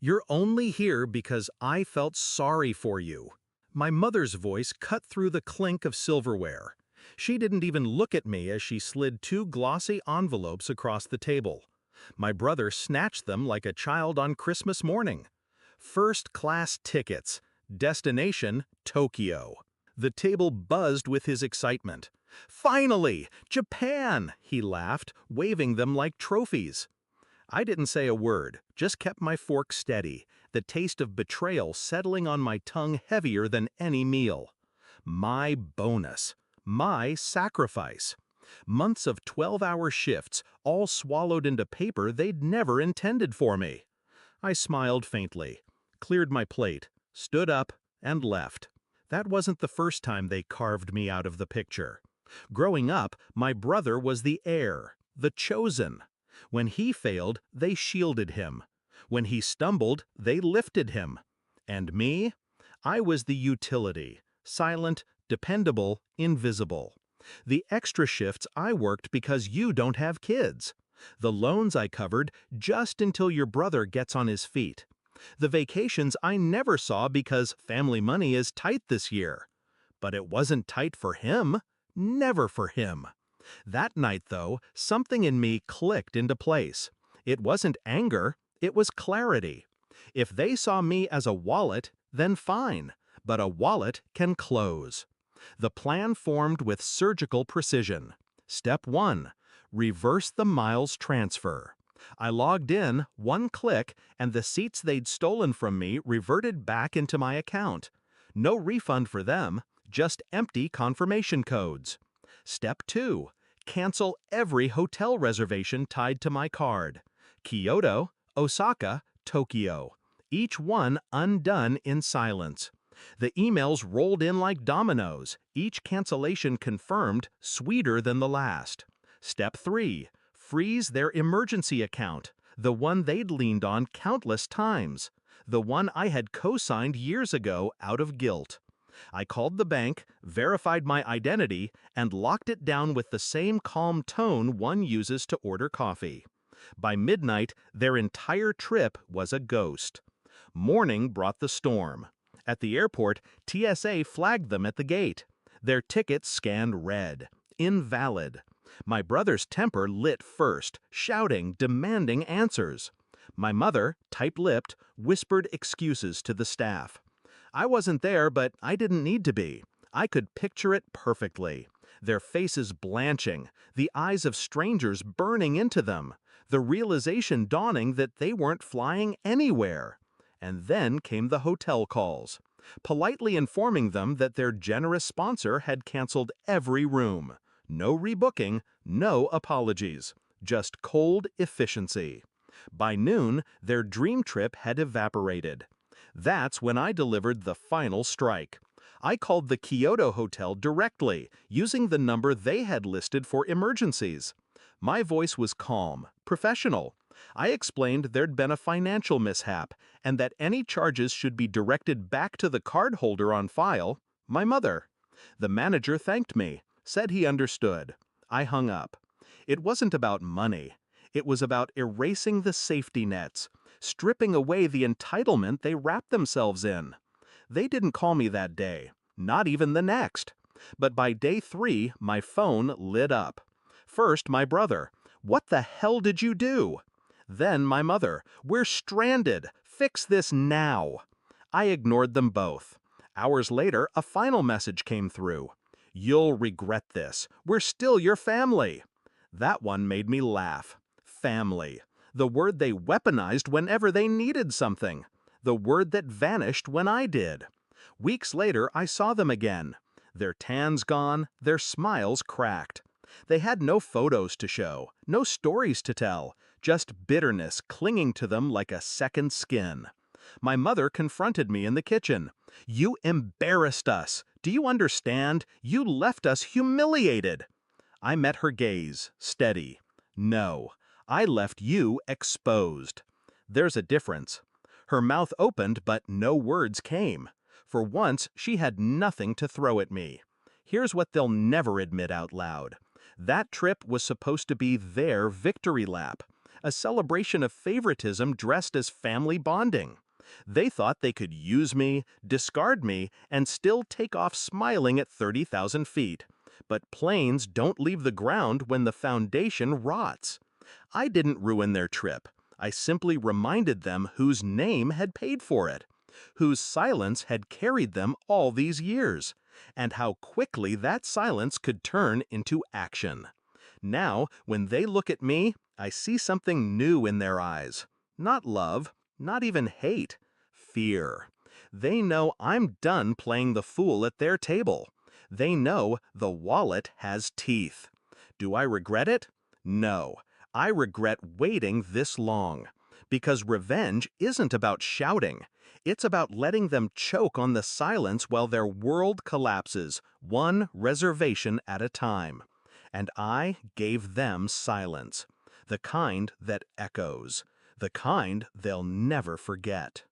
You're only here because I felt sorry for you. My mother's voice cut through the clink of silverware. She didn't even look at me as she slid two glossy envelopes across the table. My brother snatched them like a child on Christmas morning. First-class tickets. Destination, Tokyo. The table buzzed with his excitement. "Finally! Japan!" he laughed, waving them like trophies. I didn't say a word, just kept my fork steady, the taste of betrayal settling on my tongue heavier than any meal. My bonus. My sacrifice. Months of 12-hour shifts, all swallowed into paper they'd never intended for me. I smiled faintly, cleared my plate, stood up, and left. That wasn't the first time they carved me out of the picture. Growing up, my brother was the heir, the chosen. When he failed, they shielded him. When he stumbled, they lifted him. And me? I was the utility, silent, dependable, invisible. The extra shifts I worked because you don't have kids. The loans I covered just until your brother gets on his feet. The vacations I never saw because family money is tight this year. But it wasn't tight for him. Never for him. That night, though, something in me clicked into place. It wasn't anger, it was clarity. If they saw me as a wallet, then fine, but a wallet can close. The plan formed with surgical precision. Step 1. Reverse the miles transfer. I logged in, one click, and the seats they'd stolen from me reverted back into my account. No refund for them, just empty confirmation codes. Step 2. Cancel every hotel reservation tied to my card. Kyoto, Osaka, Tokyo. Each one undone in silence. The emails rolled in like dominoes, each cancellation confirmed, sweeter than the last. Step 3. Freeze their emergency account, the one they'd leaned on countless times. The one I had co-signed years ago out of guilt. I called the bank, verified my identity, and locked it down with the same calm tone one uses to order coffee. By midnight, their entire trip was a ghost. Morning brought the storm. At the airport, TSA flagged them at the gate. Their tickets scanned red. Invalid. My brother's temper lit first, shouting, demanding answers. My mother, tight-lipped, whispered excuses to the staff. I wasn't there, but I didn't need to be. I could picture it perfectly. Their faces blanching, the eyes of strangers burning into them, the realization dawning that they weren't flying anywhere. And then came the hotel calls, politely informing them that their generous sponsor had canceled every room. No rebooking, no apologies, just cold efficiency. By noon, their dream trip had evaporated. That's when I delivered the final strike. I called the Kyoto Hotel directly, using the number they had listed for emergencies. My voice was calm, professional. I explained there'd been a financial mishap, and that any charges should be directed back to the cardholder on file, my mother. The manager thanked me, said he understood. I hung up. It wasn't about money. It was about erasing the safety nets, stripping away the entitlement they wrapped themselves in. They didn't call me that day, not even the next. But by day 3, my phone lit up. First, my brother. "What the hell did you do?" Then my mother. "We're stranded. Fix this now." I ignored them both. Hours later, a final message came through. "You'll regret this. We're still your family." That one made me laugh. Family. The word they weaponized whenever they needed something. The word that vanished when I did. Weeks later, I saw them again. Their tans gone, their smiles cracked. They had no photos to show, no stories to tell, just bitterness clinging to them like a second skin. My mother confronted me in the kitchen. "You embarrassed us. Do you understand? You left us humiliated." I met her gaze, steady. "No. I left you exposed." There's a difference. Her mouth opened, but no words came. For once, she had nothing to throw at me. Here's what they'll never admit out loud. That trip was supposed to be their victory lap. a celebration of favoritism dressed as family bonding. They thought they could use me, discard me, and still take off smiling at 30,000 feet. But planes don't leave the ground when the foundation rots. I didn't ruin their trip. I simply reminded them whose name had paid for it, whose silence had carried them all these years, and how quickly that silence could turn into action. Now, when they look at me, I see something new in their eyes. Not love, not even hate, fear. They know I'm done playing the fool at their table. They know the wallet has teeth. Do I regret it? No. I regret waiting this long. Because revenge isn't about shouting. It's about letting them choke on the silence while their world collapses, one reservation at a time. And I gave them silence. The kind that echoes. The kind they'll never forget.